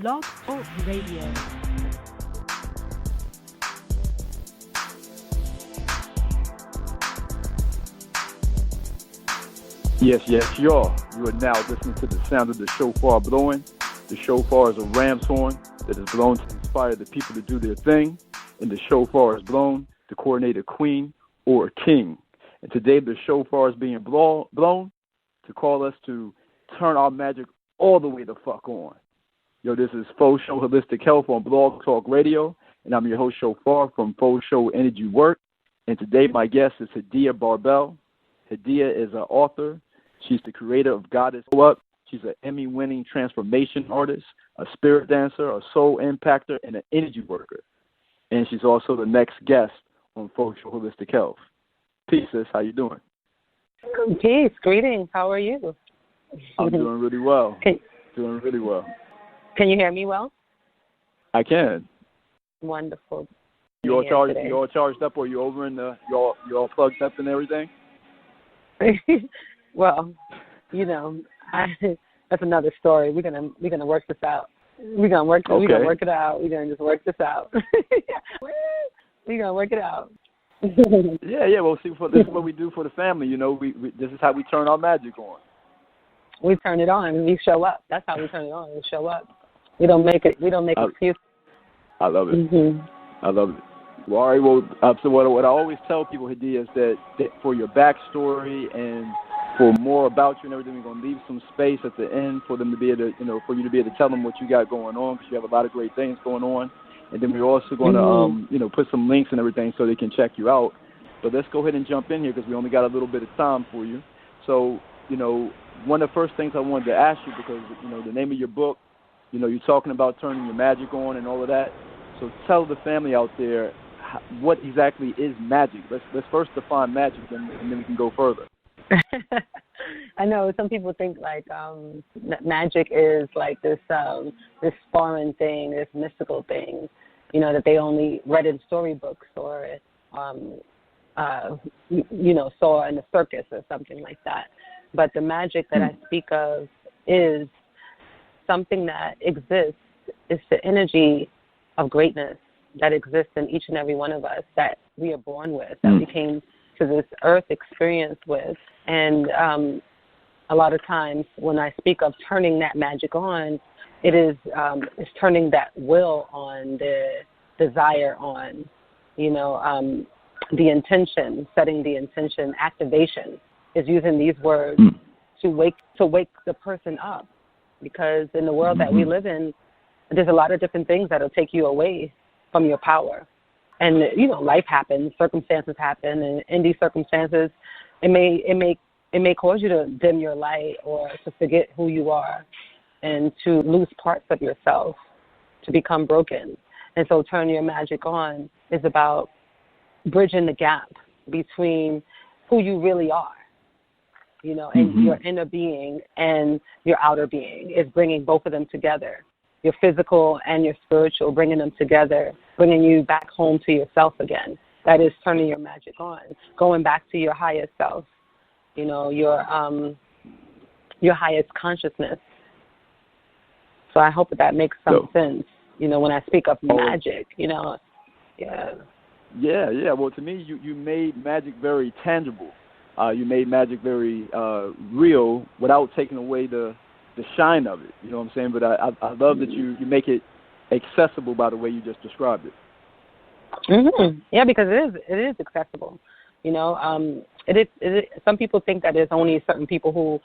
Blog Talk Radio. Yes, y'all. You are now listening to the sound of the shofar blowing. The shofar is a ram's horn that is blown to inspire the people to do their thing, and the shofar is blown to coordinate a queen or a king. And today the shofar is being blown to call us to turn our magic all the way the fuck on. Yo, this is Faux Show Holistic Health on Blog Talk Radio, and I'm your host, Shophar, from Faux Show Energy Work. And today my guest is Hadiiya Barbel. Hadiiya is an author. She's the creator of Goddess GLO UP. She's an Emmy-winning transformation artist, a spirit dancer, a soul impactor, and an energy worker. And she's also the next guest on Faux Show Holistic Health. Peace, sis. How you doing? Peace. Greetings. How are you? I'm doing really well. Doing really well. Can you hear me well? I can. Wonderful. You all charged up, or you over in the you all plugged up and everything? Well, you know, that's another story. We're gonna work this out. We're gonna work it out. We're gonna just work this out. We're gonna work it out. Yeah. Well, see, this is what we do for the family. You know, we this is how we turn our magic on. We turn it on. We show up. That's how we turn it on. We show up. We don't make excuses. I love it. Mm-hmm. I love it. Well, all right. Well, so what I always tell people, Hadiiya, is that for your backstory and for more about you and everything, we're going to leave some space at the end for them to be able to, for you to be able to tell them what you got going on, because you have a lot of great things going on. And then we're also going to, put some links and everything so they can check you out. But let's go ahead and jump in here, because we only got a little bit of time for you. So, one of the first things I wanted to ask you, because, the name of your book, you're talking about turning your magic on and all of that. So tell the family out there, what exactly is magic? Let's first define magic, and then we can go further. I know some people think like magic is like this foreign thing, this mystical thing, that they only read in storybooks or saw in a circus or something like that. But the magic that I speak of is something that exists. It's the energy of greatness that exists in each and every one of us, that we are born with, that we came to this earth experience with. And a lot of times when I speak of turning that magic on, it's turning that will on, the desire on, the intention, setting the intention, activation is using these words to wake the person up. Because in the world that we live in, there's a lot of different things that will take you away from your power. And, life happens, circumstances happen, and in these circumstances, it may cause you to dim your light or to forget who you are and to lose parts of yourself, to become broken. And so turn your magic on is about bridging the gap between who you really are, and your inner being and your outer being, is bringing both of them together. Your physical and your spiritual, bringing them together, bringing you back home to yourself again. That is turning your magic on, going back to your highest self, your highest consciousness. So I hope that makes some sense, when I speak of magic, yeah. Yeah. Well, to me, you made magic very tangible. You made magic very real without taking away the shine of it. You know what I'm saying? But I love that you make it accessible by the way you just described it. Mm-hmm. Yeah, because it is accessible. It is. Some people think that there's only certain people who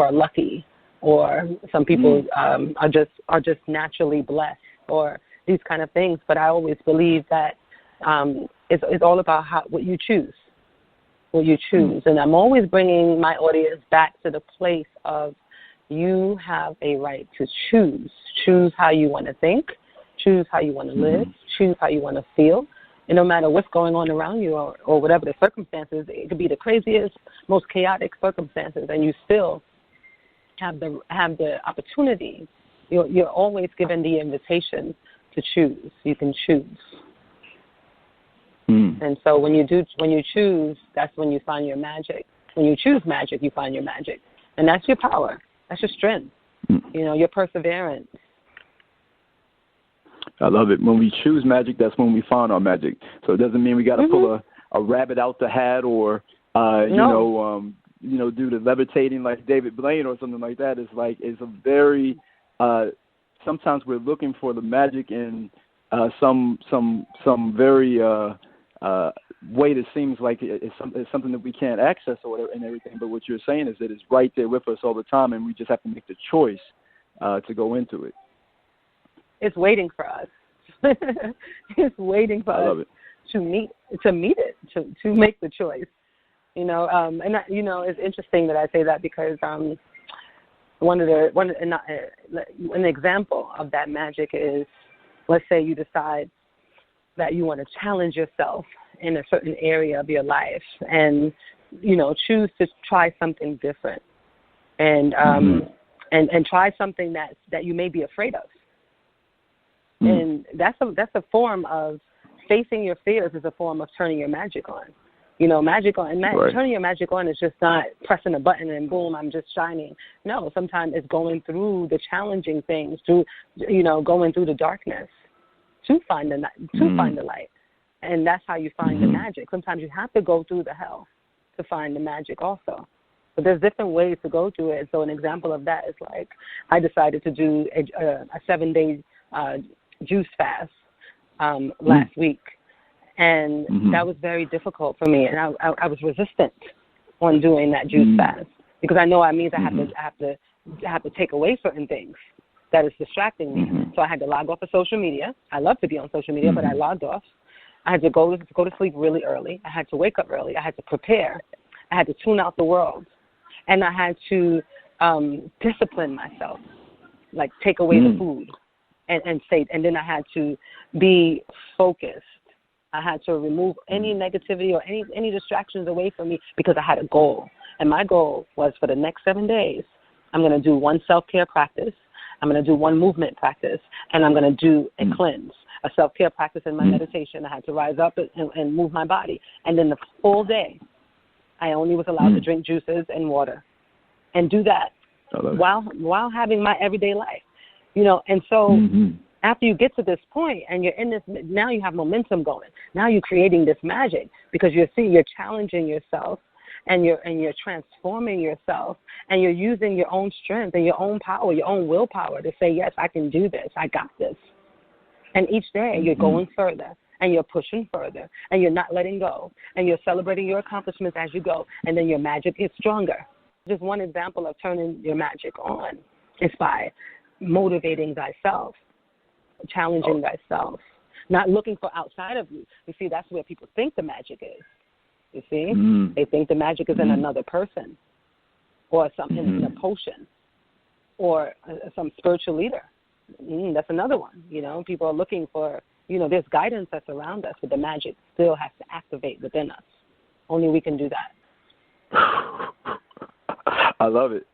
are lucky, or some people are just naturally blessed, or these kind of things. But I always believe that it's all about what you choose. What you choose. And I'm always bringing my audience back to the place of you have a right to choose. Choose how you want to think. Choose how you want to live. Choose how you want to feel. And no matter what's going on around you or whatever the circumstances, it could be the craziest, most chaotic circumstances, and you still have the opportunity. You're always given the invitation to choose. You can choose. And so when you choose, that's when you find your magic. When you choose magic, you find your magic. And that's your power. That's your strength. Your perseverance. I love it. When we choose magic, that's when we find our magic. So it doesn't mean we got to pull a rabbit out the hat or, do the levitating like David Blaine or something like that. It's a very, sometimes we're looking for the magic in some very way that seems like it's something that we can't access or whatever and everything. But what you're saying is that it's right there with us all the time, and we just have to make the choice to go into it. It's waiting for us. It's waiting for us to meet it, to make the choice. It's interesting that I say that because an example of that magic is, let's say you decide that you want to challenge yourself in a certain area of your life and, choose to try something different and try something that you may be afraid of. And that's a form of facing your fears is a form of turning your magic on. Turning your magic on is just not pressing a button and boom, I'm just shining. No, sometimes it's going through the challenging things, going through the darkness to find the light. And that's how you find the magic. Sometimes you have to go through the hell to find the magic also. But there's different ways to go through it. So an example of that is like I decided to do a 7-day juice fast last week. And that was very difficult for me. And I was resistant on doing that juice fast because I know it means I have to take away certain things that is distracting me. So I had to log off of social media. I love to be on social media, but I logged off. I had to go to sleep really early. I had to wake up early. I had to prepare. I had to tune out the world. And I had to discipline myself, like take away the food and then I had to be focused. I had to remove any negativity or any distractions away from me because I had a goal. And my goal was for the next 7 days, I'm going to do one self-care practice, I'm going to do one movement practice, and I'm going to do a cleanse, a self-care practice in my meditation. I had to rise up and move my body. And then the full day, I only was allowed to drink juices and water and do that while having my everyday life. And so after you get to this point and you're in this, now you have momentum going. Now you're creating this magic because you're challenging yourself and you're transforming yourself and you're using your own strength and your own power, your own willpower to say, yes, I can do this. I got this. And each day you're going further and you're pushing further and you're not letting go and you're celebrating your accomplishments as you go. And then your magic is stronger. Just one example of turning your magic on is by motivating thyself, challenging thyself, not looking for outside of you. You see, that's where people think the magic is. You see, they think the magic is in another person or something in a potion or some spiritual leader. That's another one. People are looking for, there's guidance that's around us, but the magic still has to activate within us. Only we can do that. I love it.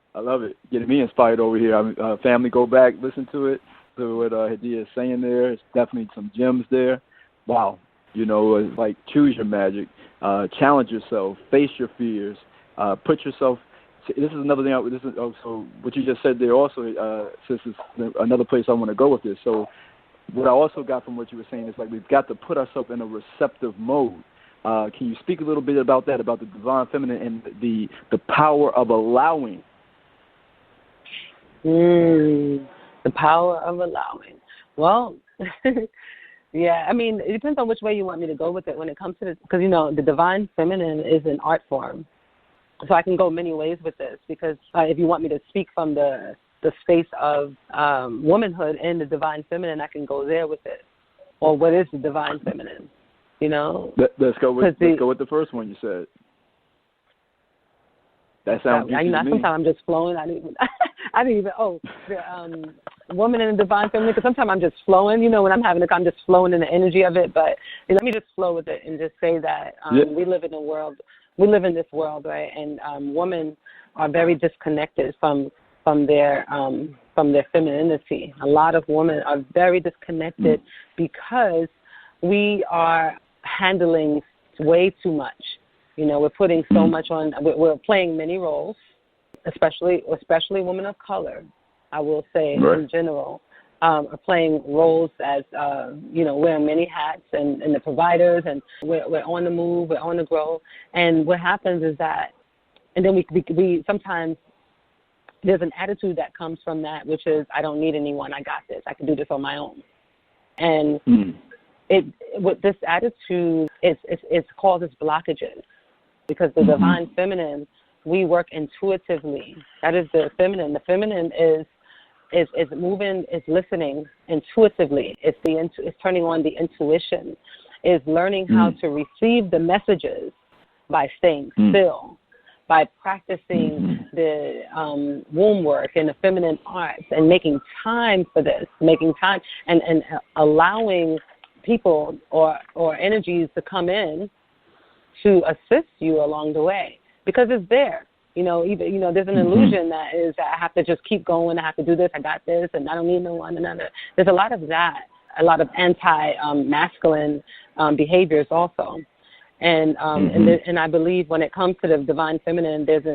Getting me inspired over here. Family, go back, listen to it. To what Hadiiya is saying there. It's definitely some gems there. Wow. It's like choose your magic, challenge yourself, face your fears, put yourself. This is another thing. This is also what you just said there. Also, this is another place I want to go with this. So, what I also got from what you were saying is like we've got to put ourselves in a receptive mode. Can you speak a little bit about that, about the divine feminine and the power of allowing? The power of allowing. Well, yeah, it depends on which way you want me to go with it when it comes to this, because, the divine feminine is an art form. So I can go many ways with this because if you want me to speak from the space of womanhood and the divine feminine, I can go there with it. Or what is the divine feminine? Let's go with the first one you said. That sounds good to me. Sometimes I'm just flowing. I didn't even the woman in the divine feminine, because sometimes I'm just flowing, when I'm having I'm just flowing in the energy of it. But let me just flow with it and just say that we live in this world, right? And women are very disconnected from their femininity. A lot of women are very disconnected because we are handling way too much. We're putting so much on. We're playing many roles, especially women of color. I will say in general, are playing roles as, wearing many hats and the providers, and we're on the move, we're on the grow. And what happens is that, and then we sometimes there's an attitude that comes from that, which is, I don't need anyone, I got this, I can do this on my own. And with this attitude, it causes blockages, because the divine feminine, we work intuitively. That is the feminine. The feminine is moving, is listening intuitively. It's turning on the intuition. Is learning how to receive the messages by staying still, by practicing the womb work and the feminine arts, and making time for this, making time and allowing people or energies to come in to assist you along the way, because it's there. There's an illusion that is that I have to just keep going, I have to do this, I got this, and I don't need no one another. There's a lot of that, a lot of anti-masculine behaviors also. And I believe when it comes to the divine feminine, there's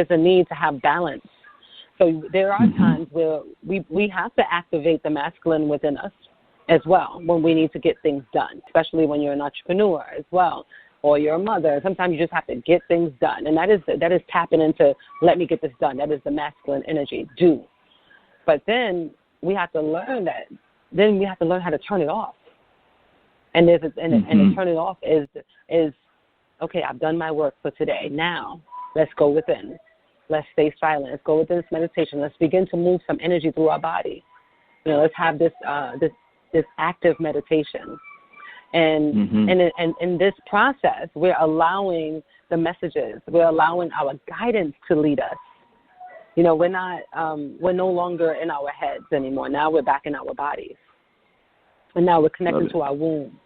a need to have balance. So there are times where we have to activate the masculine within us as well when we need to get things done, especially when you're an entrepreneur as well, or you're a mother. Sometimes you just have to get things done, and that is tapping into, let me get this done. That is the masculine energy, do. But then we have to learn that. Then we have to learn how to turn it off. And to turn it off is okay, I've done my work for today. Now let's go within. Let's stay silent. Let's go within this meditation. Let's begin to move some energy through our body. Let's have this active meditation. And in this process, we're allowing the messages. We're allowing our guidance to lead us. We're no longer in our heads anymore. Now we're back in our bodies. And now we're connecting to our womb.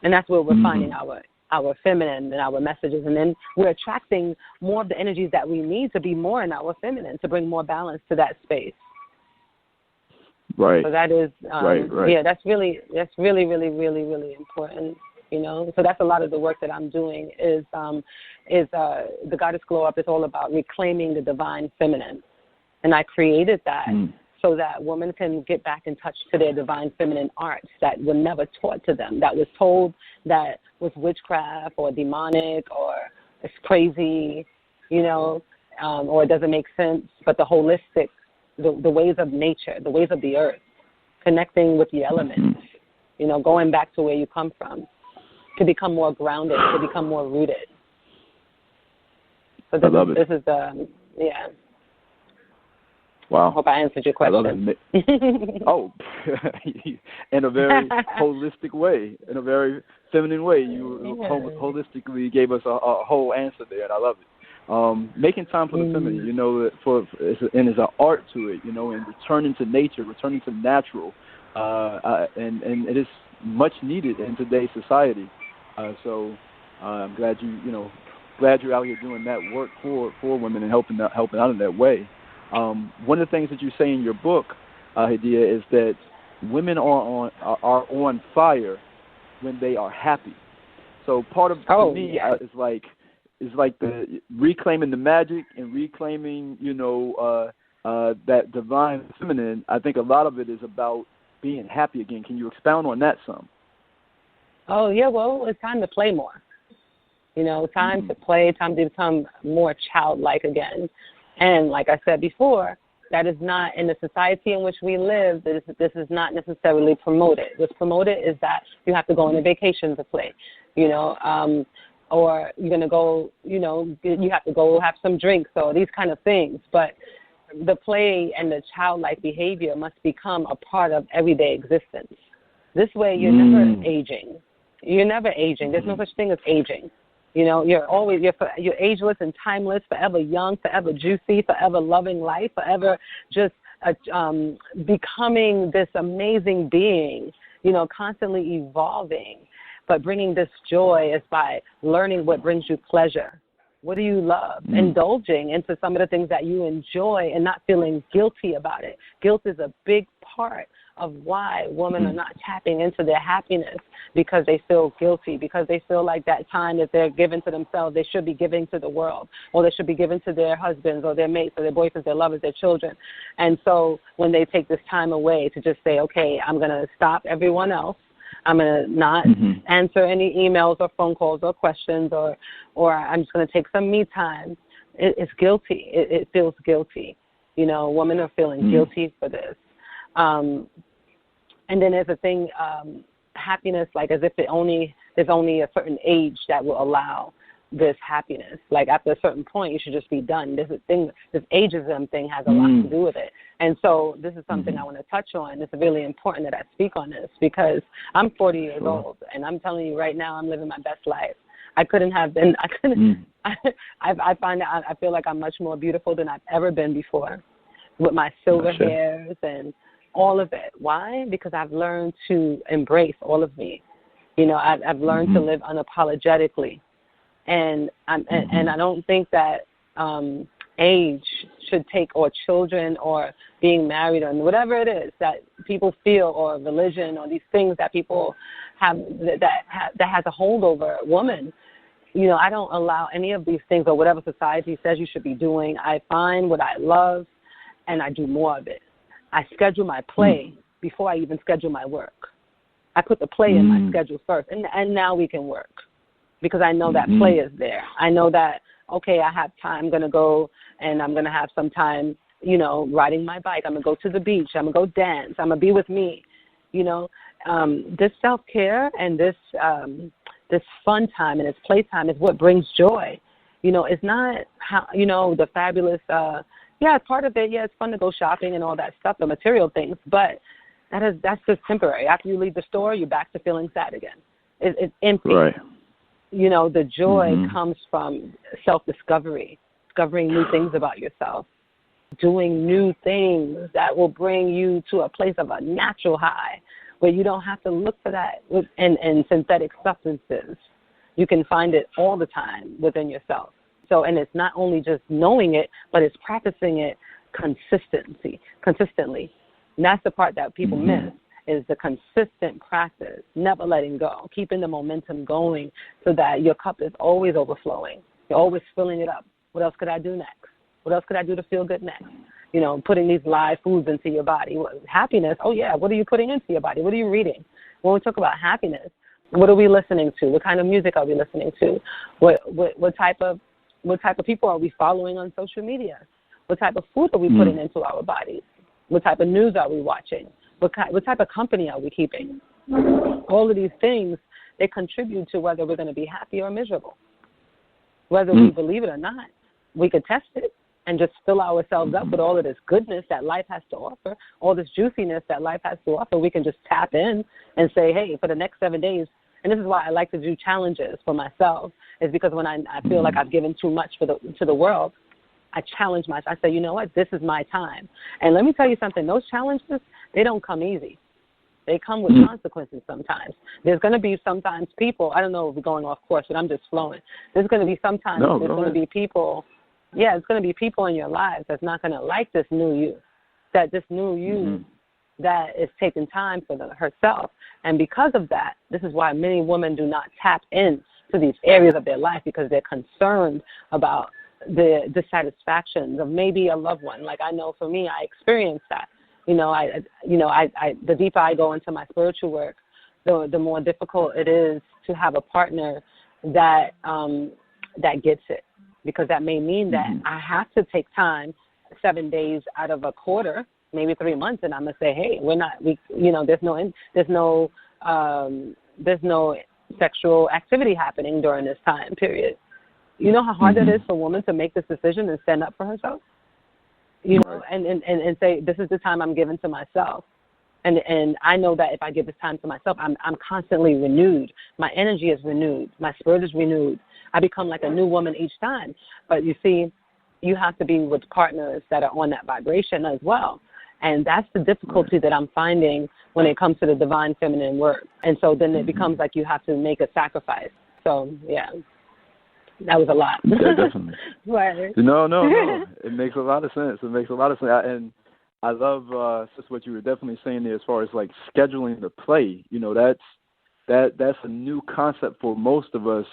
And that's where we're finding our feminine and our messages. And then we're attracting more of the energies that we need to be more in our feminine, to bring more balance to that space. Right. So that is, right. Yeah, that's really, really, really, really important. So that's a lot of the work that I'm doing is the Goddess GLO UP is all about reclaiming the divine feminine. And I created that so that women can get back in touch to their divine feminine arts that were never taught to them, that was told that was witchcraft or demonic or it's crazy, or it doesn't make sense. But the holistic, the ways of nature, the ways of the earth, connecting with the elements, going back to where you come from, to become more grounded, to become more rooted. So this is yeah. Wow. I hope I answered your question. I love it. Oh, in a very holistic way, in a very feminine way. You holistically gave us a whole answer there, and I love it. Making time for the feminine, and there's an art to it, and returning to nature, returning to natural, and it is much needed in today's society. So I'm glad you're out here doing that work for women and helping out in that way. One of the things that you say in your book, Hadiiya, is that women are on fire when they are happy. So part of is like the reclaiming the magic and reclaiming that divine feminine. I think a lot of it is about being happy again. Can you expound on that some? Oh yeah, well, it's time to play more. Time to play, time to become more childlike again. And like I said before, that is not in the society in which we live. This is not necessarily promoted. What's promoted is that you have to go on a vacation to play, or you're going to go, you have to go have some drinks or these kind of things. But the play and the childlike behavior must become a part of everyday existence. This way, you're never aging. You're never aging. There's no such thing as aging. You're ageless and timeless, forever young, forever juicy, forever loving life, forever just becoming this amazing being, constantly evolving. But bringing this joy is by learning what brings you pleasure, What do you love? Indulging into some of the things that you enjoy and not feeling guilty about it. Guilt is a big part of why women are not tapping into their happiness, because they feel guilty, because they feel like that time that they're giving to themselves, they should be giving to the world, or they should be giving to their husbands or their mates or their boyfriends, their lovers, their children. And so when they take this time away to just say, okay, I'm going to stop everyone else, I'm going to not answer any emails or phone calls or questions, or I'm just going to take some me time. It's guilty. It feels guilty. You know, women are feeling guilty for this. And then there's a thing, happiness, like as if there's only a certain age that will allow this happiness. Like after a certain point, you should just be done. This ageism thing has a lot to do with it. And so this is something I want to touch on. It's really important that I speak on this, because I'm 40 years old, and I'm telling you right now, I'm living my best life. I find that I feel like I'm much more beautiful than I've ever been before, with my silver hairs and all of it. Why? Because I've learned to embrace all of me. You know, I've learned to live unapologetically. And I don't think that age should take, or children, or being married, or whatever it is that people feel, or religion, or these things that people have that has a hold over a woman. You know, I don't allow any of these things, or whatever society says you should be doing. I find what I love, and I do more of it. I schedule my play before I even schedule my work. I put the play in my schedule first, and now we can work, because I know that play is there. I know that, okay, I have time. I'm going to go, and I'm going to have some time, you know, riding my bike. I'm going to go to the beach. I'm going to go dance. I'm going to be with me. You know, this self-care and this fun time and this playtime is what brings joy. You know, it's not how, you know, the fabulous, it's part of it. Yeah, it's fun to go shopping and all that stuff, the material things, but that's just temporary. After you leave the store, you're back to feeling sad again. It's empty. Right. You know, the joy comes from self-discovery, discovering new things about yourself, doing new things that will bring you to a place of a natural high, where you don't have to look for that in synthetic substances. You can find it all the time within yourself. So, and it's not only just knowing it, but it's practicing it consistently. And that's the part that people miss, is the consistent practice, never letting go, keeping the momentum going so that your cup is always overflowing. You're always filling it up. What else could I do next? What else could I do to feel good next? You know, putting these live foods into your body. Happiness, what are you putting into your body? What are you reading? When we talk about happiness, what are we listening to? What kind of music are we listening to? What type of people are we following on social media? What type of food are we putting into our bodies? What type of news are we watching? What type of company are we keeping? All of these things, they contribute to whether we're going to be happy or miserable. Whether we believe it or not, we could test it and just fill ourselves up with all of this goodness that life has to offer, all this juiciness that life has to offer. We can just tap in and say, hey, for the next 7 days, and this is why I like to do challenges for myself, is because when I feel like I've given too much to the world, I challenge myself. I say, you know what, this is my time. And let me tell you something, those challenges, they don't come easy. They come with consequences sometimes. There's going to be sometimes people, I don't know if we're going off course, but I'm just flowing. There's going to be sometimes there's going to be people, it's going to be people in your lives that's not going to like this new you, that is taking time for herself. And because of that, this is why many women do not tap into these areas of their life, because they're concerned about the dissatisfactions of maybe a loved one. Like I know for me, I experienced that. The deeper I go into my spiritual work, the more difficult it is to have a partner that gets it, because that may mean that I have to take time, 7 days out of a quarter, maybe 3 months, and I'm gonna say, hey, there's no sexual activity happening during this time period. You know how hard that is for a woman to make this decision and stand up for herself? You know, and say, this is the time I'm giving to myself. And I know that if I give this time to myself, I'm constantly renewed. My energy is renewed. My spirit is renewed. I become like a new woman each time. But you see, you have to be with partners that are on that vibration as well. And that's the difficulty that I'm finding when it comes to the divine feminine work. And so then it becomes like you have to make a sacrifice. So, yeah. That was a lot. Yeah, definitely. Right. No. It makes a lot of sense. And I love just what you were definitely saying there as far as like scheduling the play. You know, that's a new concept for most of us,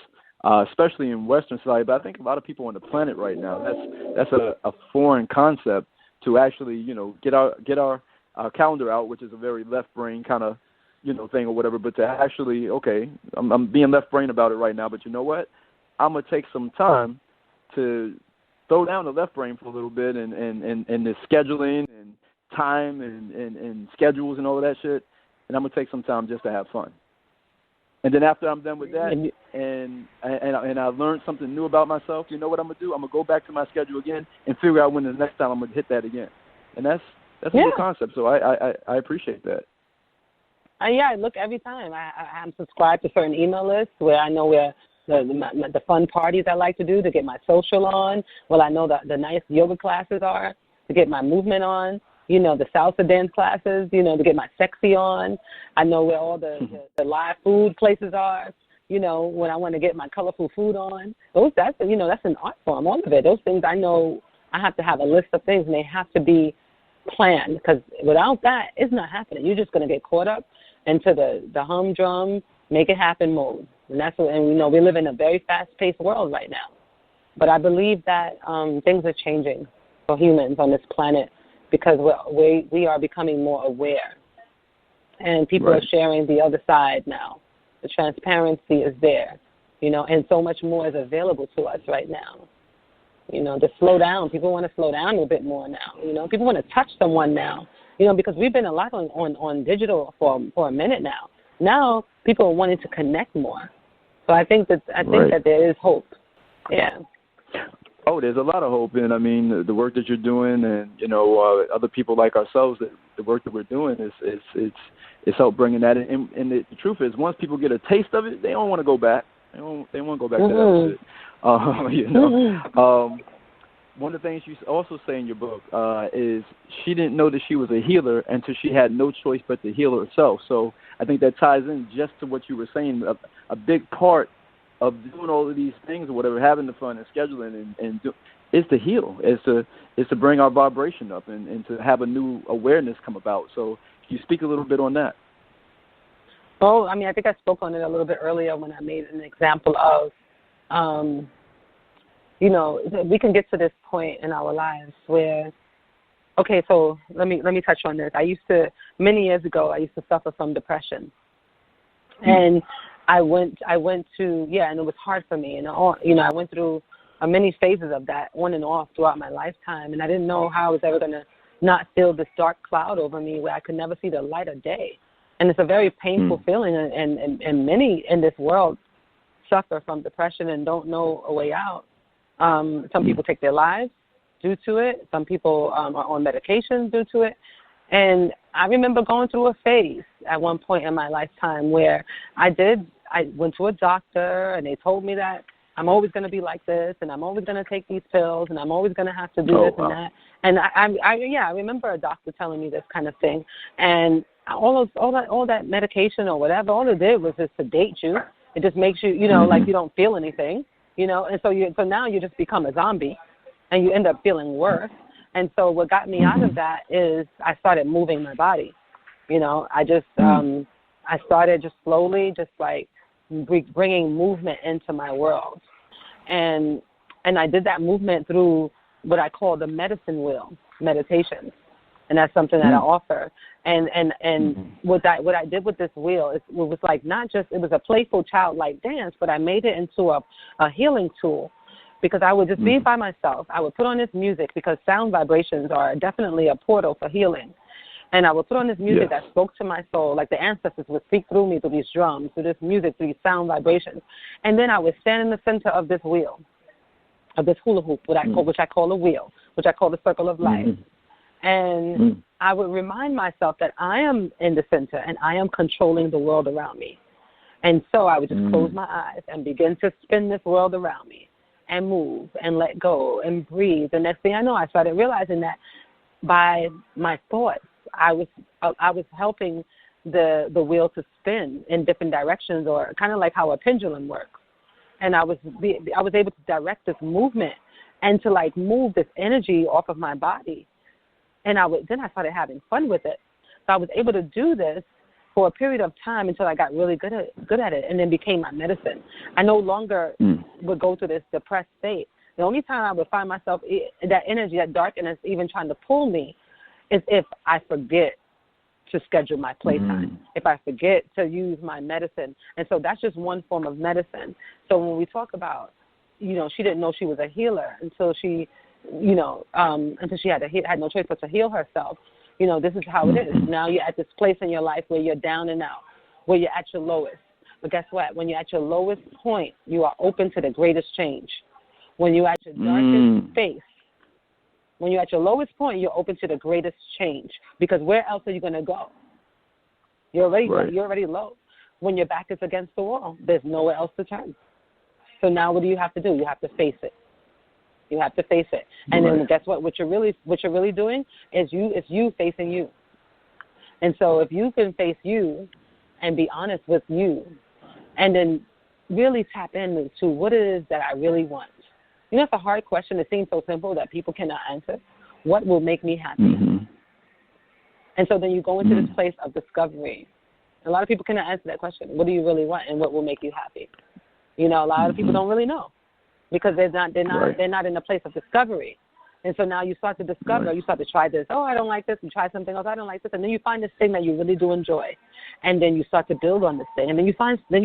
especially in Western society. But I think a lot of people on the planet right now, that's a foreign concept to actually, you know, get our calendar out, which is a very left brain kind of, you know, thing or whatever. But to actually, okay, I'm being left brain about it right now. But you know what? I'm gonna take some time to throw down the left brain for a little bit and the scheduling and time and schedules and all of that shit, and I'm gonna take some time just to have fun. And then after I'm done with that, and I learned something new about myself, you know what I'm gonna do? I'm gonna go back to my schedule again and figure out when the next time I'm gonna hit that again. And that's a good concept. So I appreciate that. Yeah, look, every time I'm subscribed to certain email lists where I know where the fun parties I like to do to get my social on. Well, I know the nice yoga classes are to get my movement on. You know, the salsa dance classes, you know, to get my sexy on. I know where all the live food places are, you know, when I want to get my colorful food on. That's an art form, all of it. Those things I know I have to have a list of things, and they have to be planned, because without that, it's not happening. You're just going to get caught up into the humdrum, make it happen mode. And you know, we live in a very fast-paced world right now. But I believe that things are changing for humans on this planet, because we are becoming more aware. And people are sharing the other side now. The transparency is there, you know, and so much more is available to us right now. You know, to slow down. People want to slow down a bit more now. You know, people want to touch someone now, you know, because we've been a lot on digital for a minute now. Now people are wanting to connect more. So I think that there is hope. Yeah. Oh, there's a lot of hope, and I mean the work that you're doing, and you know other people like ourselves, the work that we're doing is help bringing that in. And the truth is, once people get a taste of it, they don't want to go back. They won't go back to that shit. You know. One of the things you also say in your book is she didn't know that she was a healer until she had no choice but to heal herself. So I think that ties in just to what you were saying. A big part of doing all of these things or whatever, having the fun and scheduling is to heal, is to bring our vibration up and to have a new awareness come about. So can you speak a little bit on that? Oh, I mean, I think I spoke on it a little bit earlier when I made an example of, you know, we can get to this point in our lives where, okay, so let me touch on this. Many years ago, I used to suffer from depression. And I went to, and it was hard for me. And, you know, I went through many phases of that on and off throughout my lifetime. And I didn't know how I was ever going to not feel this dark cloud over me where I could never see the light of day. And it's a very painful feeling. And many in this world suffer from depression and don't know a way out. Some people take their lives due to it. Some people are on medication due to it. And I remember going through a phase at one point in my lifetime where I went to a doctor and they told me that I'm always going to be like this and I'm always going to take these pills and I'm always going to have to do this and that. And I remember a doctor telling me this kind of thing. And all that medication or whatever, all it did was just sedate you. It just makes you, you know, like you don't feel anything, you know. And so now you just become a zombie and you end up feeling worse. And so what got me out of that is I started moving my body. You know, I started just slowly just like bringing movement into my world. And I did that movement through what I call the medicine wheel meditation. And that's something that I offer. And what I did with this wheel, it was like it was a playful childlike dance, but I made it into a healing tool. Because I would just be by myself. I would put on this music because sound vibrations are definitely a portal for healing. And I would put on this music that spoke to my soul, like the ancestors would speak through me through these drums, through this music, through these sound vibrations. And then I would stand in the center of this wheel, of this hula hoop, which I call a wheel, which I call the circle of life. And I would remind myself that I am in the center and I am controlling the world around me. And so I would just close my eyes and begin to spin this world around me. And move and let go and breathe. The next thing I know, I started realizing that by my thoughts, I was helping the wheel to spin in different directions, or kind of like how a pendulum works. and I was able to direct this movement and to like move this energy off of my body. And then I started having fun with it. So I was able to do this for a period of time until I got really good at it, and then became my medicine. I no longer would go through this depressed state. The only time I would find myself, that energy, that darkness even trying to pull me, is if I forget to schedule my playtime, if I forget to use my medicine. And so that's just one form of medicine. So when we talk about, she didn't know she was a healer until she, until she had no choice but to heal herself. This is how it is. Now you're at this place in your life where you're down and out, where you're at your lowest. But guess what? When you're at your lowest point, you are open to the greatest change. When you're at your darkest space, when you're at your lowest point, you're open to the greatest change. Because where else are you going to go? You're already low. When your back is against the wall, there's nowhere else to turn. So now what do you have to do? You have to face it. You have to face it. And then guess what? What you're really doing is you facing you. And so if you can face you and be honest with you, and then really tap into what it is that I really want. It's a hard question. It seems so simple that people cannot answer. What will make me happy? And so then you go into this place of discovery. A lot of people cannot answer that question. What do you really want, and what will make you happy? A lot of people don't really know, because they're not in a place of discovery. And so now you start to discover, you start to try this. Oh, I don't like this. You try something else. I don't like this. And then you find this thing that you really do enjoy. And then you start to build on this thing. And then you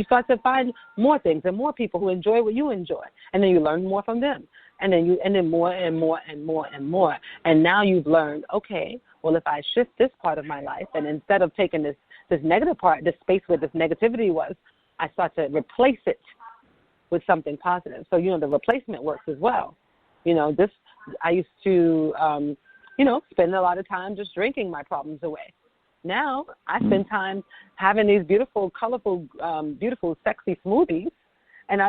start to find more things and more people who enjoy what you enjoy. And then you learn more from them. And then more and more and more and more. And now you've learned, okay, well, if I shift this part of my life, and instead of taking this negative part, this space where this negativity was, I start to replace it with something positive. So, the replacement works as well. I used to, spend a lot of time just drinking my problems away. Now I spend time having these beautiful, colorful, beautiful, sexy smoothies. And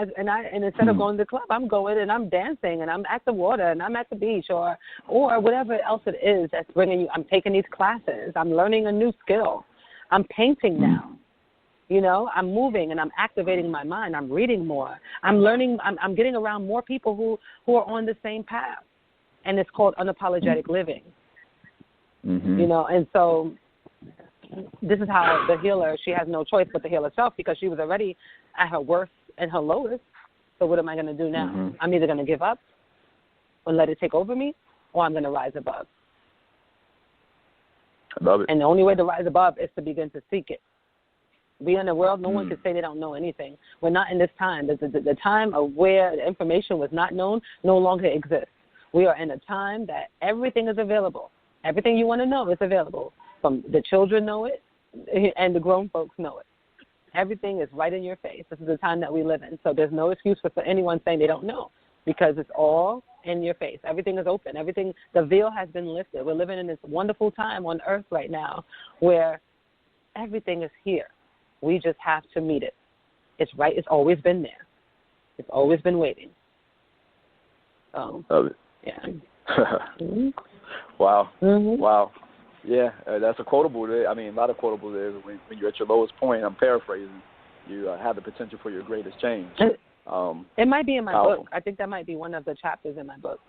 instead of going to the club, I'm going and I'm dancing and I'm at the water and I'm at the beach or whatever else it is that's bringing you. I'm taking these classes. I'm learning a new skill. I'm painting now. I'm moving and I'm activating my mind. I'm reading more. I'm learning. I'm getting around more people who are on the same path. And it's called unapologetic living. And so this is how the healer, she has no choice but to heal herself, because she was already at her worst and her lowest. So what am I going to do now? I'm either going to give up and let it take over me, or I'm going to rise above. I love it. And the only way to rise above is to begin to seek it. We in the world, no one can say they don't know anything. We're not in this time. The time of where the information was not known no longer exists. We are in a time that everything is available. Everything you want to know is available. From the children know it, and the grown folks know it. Everything is right in your face. This is the time that we live in. So there's no excuse for anyone saying they don't know, because it's all in your face. Everything is open. The veil has been lifted. We're living in this wonderful time on earth right now where everything is here. We just have to meet it. It's right. It's always been there. It's always been waiting. So, love it. Yeah. Wow. Wow. Yeah, that's a quotable there. I mean, a lot of quotables there. When you're at your lowest point, I'm paraphrasing, you have the potential for your greatest change. It might be in my book. I think that might be one of the chapters in my book,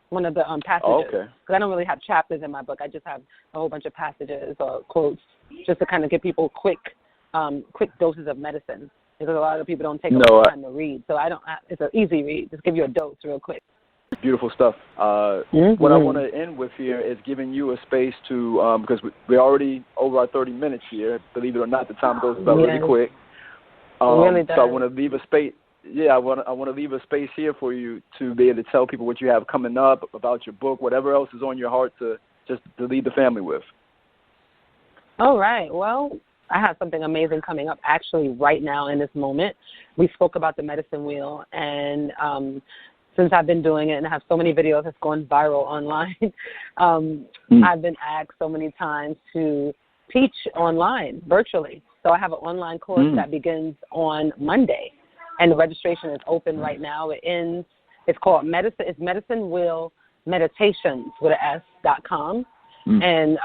one of the passages. Oh, okay. Because I don't really have chapters in my book. I just have a whole bunch of passages or quotes just to kind of give people quick doses of medicine. Because a lot of people don't take a lot of time to read. So it's an easy read. Just give you a dose real quick. Beautiful stuff. What I want to end with here is giving you a space to, because we're already over our 30 minutes here. Believe it or not, the time goes by really quick. It really does. So I want to leave a space. Yeah, I want to leave a space here for you to be able to tell people what you have coming up, about your book, whatever else is on your heart to lead the family with. All right. Well, I have something amazing coming up actually right now in this moment. We spoke about the medicine wheel, and since I've been doing it and I have so many videos that's going viral online, I've been asked so many times to teach online, virtually. So I have an online course that begins on Monday, and the registration is open right now. It's called Medicine Wheel Meditations with an S.com, and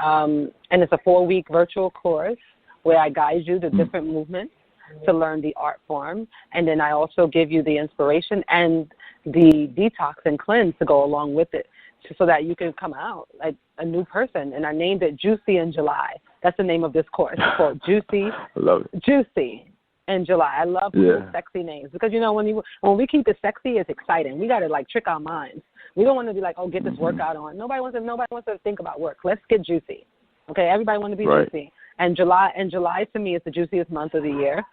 it's a 4-week virtual course where I guide you to different movements to learn the art form. And then I also give you the inspiration and the detox and cleanse to go along with it so that you can come out like a new person. And I named it Juicy in July. That's the name of this course. It's called Juicy. I love it. Juicy in July. I love sexy names because, you know, when we keep it sexy, it's exciting. We got to, like, trick our minds. We don't want to be like, oh, get this workout on. Nobody wants to think about work. Let's get juicy. Okay, everybody wants to be juicy. And July to me is the juiciest month of the year.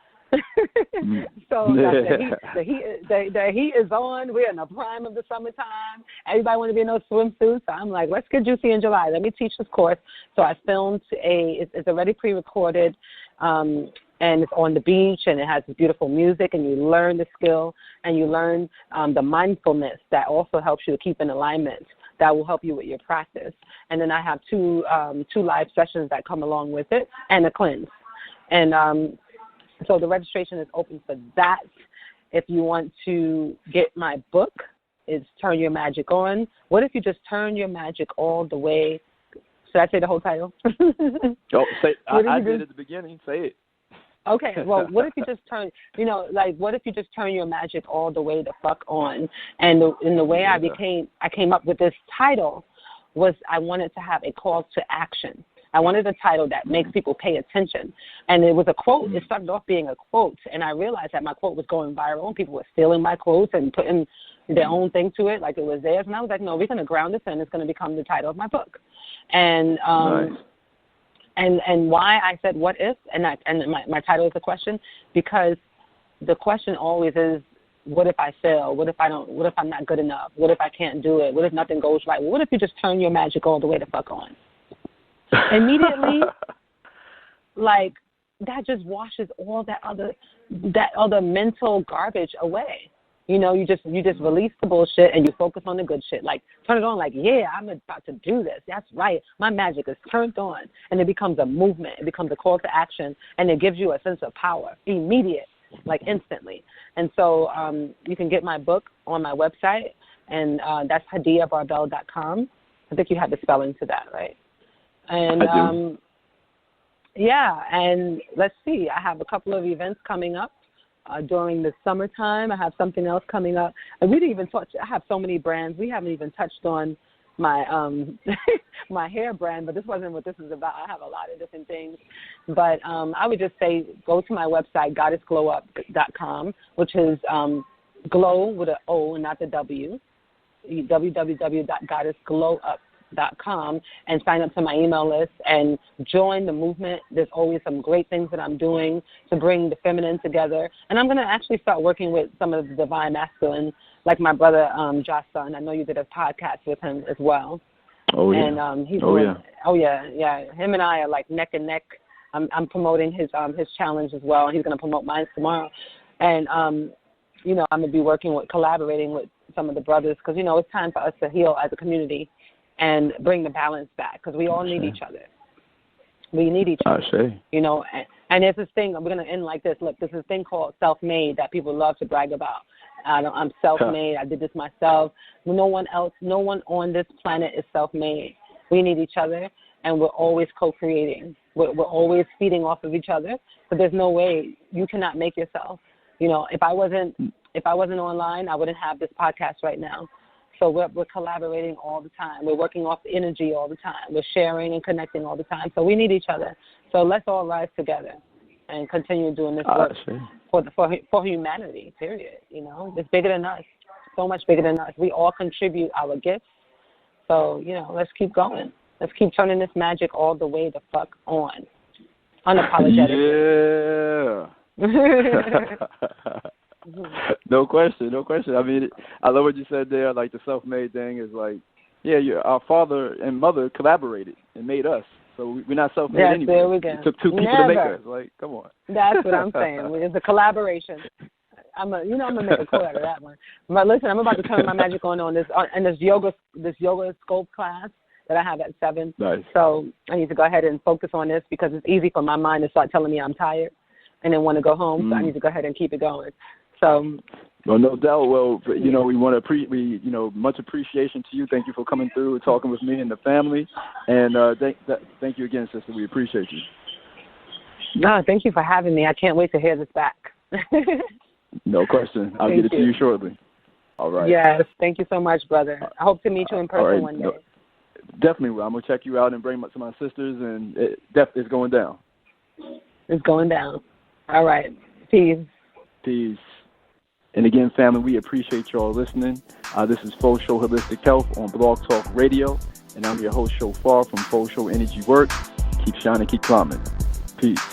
So the heat is on. We're in the prime of the summertime. Everybody want to be in those swimsuits. So I'm like, let's get juicy in July. Let me teach this course. So I filmed it's already pre-recorded, and it's on the beach, and it has beautiful music, and you learn the skill, and you learn the mindfulness that also helps you to keep in alignment. That will help you with your practice. And then I have two live sessions that come along with it, and a cleanse. And so the registration is open for that. If you want to get my book, it's Turn Your Magic On. What if you just turn your magic all the way? Should I say the whole title? Say. I did at the beginning. Say it. Okay, well, what if you just turn, what if you just turn your magic all the way the fuck on? And the way I came up with this title was I wanted to have a call to action. I wanted a title that makes people pay attention. And it was a quote. It started off being a quote, and I realized that my quote was going viral, and people were stealing my quotes and putting their own thing to it like it was theirs. And I was like, no, we're going to ground this in. It's going to become the title of my book. And nice. And why I said what if, and my title is a question, because the question always is, what if I fail? What if I'm not good enough? What if I can't do it? What if nothing goes right? What if you just turn your magic all the way the fuck on? Immediately, like, that just washes all that other mental garbage away. You know, you just release the bullshit and you focus on the good shit. Like, turn it on like, yeah, I'm about to do this. That's right. My magic is turned on. And it becomes a movement. It becomes a call to action. And it gives you a sense of power, immediate, like instantly. And so you can get my book on my website, and that's HadiiyaBarbel.com. I think you have the spelling to that, right? And I do. and let's see. I have a couple of events coming up. During the summertime, I have something else coming up. I have so many brands. We haven't even touched on my my hair brand, but this wasn't what this is about. I have a lot of different things. But I would just say go to my website, goddessgloup.com, which is glow with an O and not the W, www.goddessgloup.com, and sign up to my email list and join the movement. There's always some great things that I'm doing to bring the feminine together. And I'm going to actually start working with some of the divine masculine, like my brother Josh Son. I know you did a podcast with him as well. Oh, yeah. And yeah. Him and I are like neck and neck. I'm promoting his challenge as well, and he's going to promote mine tomorrow. And, I'm going to be collaborating with some of the brothers because, it's time for us to heal as a community and bring the balance back because we all need each other. We need each other. And there's this thing, we're going to end like this. Look, there's this thing called self-made that people love to brag about. I'm self-made. I did this myself. No one on this planet is self-made. We need each other, and we're always co-creating. We're always feeding off of each other. But there's no way you cannot make yourself. If I wasn't online, I wouldn't have this podcast right now. So we're collaborating all the time. We're working off energy all the time. We're sharing and connecting all the time. So we need each other. So let's all rise together and continue doing this work for humanity, period. It's bigger than us, so much bigger than us. We all contribute our gifts. So, let's keep going. Let's keep turning this magic all the way the fuck on. Unapologetic. Yeah. No question. I mean, I love what you said there. Like the self-made thing is like, our father and mother collaborated and made us. So we're not self-made anyway. There we go. It took two people to make us. Like, come on. That's what I'm saying. It's a collaboration. I'm gonna make a quote out of that one. But listen, I'm about to turn my magic on this yoga scope class that I have at 7. Nice. So I need to go ahead and focus on this because it's easy for my mind to start telling me I'm tired and then want to go home. So I need to go ahead and keep it going. So. Well, no doubt. Well, we want to much appreciation to you. Thank you for coming through and talking with me and the family. And thank you again, sister. We appreciate you. No, thank you for having me. I can't wait to hear this back. No question. I'll get it to you shortly. All right. Yes. Thank you so much, brother. I hope to meet you in person one day. No, definitely will. I'm going to check you out and bring some of my sisters, and it's going down. It's going down. All right. Peace. Peace. And again, family, we appreciate you all listening. This is Faux Show Holistic Health on Blog Talk Radio, and I'm your host, Shophar from Faux Show Energy Work. Keep shining, keep climbing. Peace.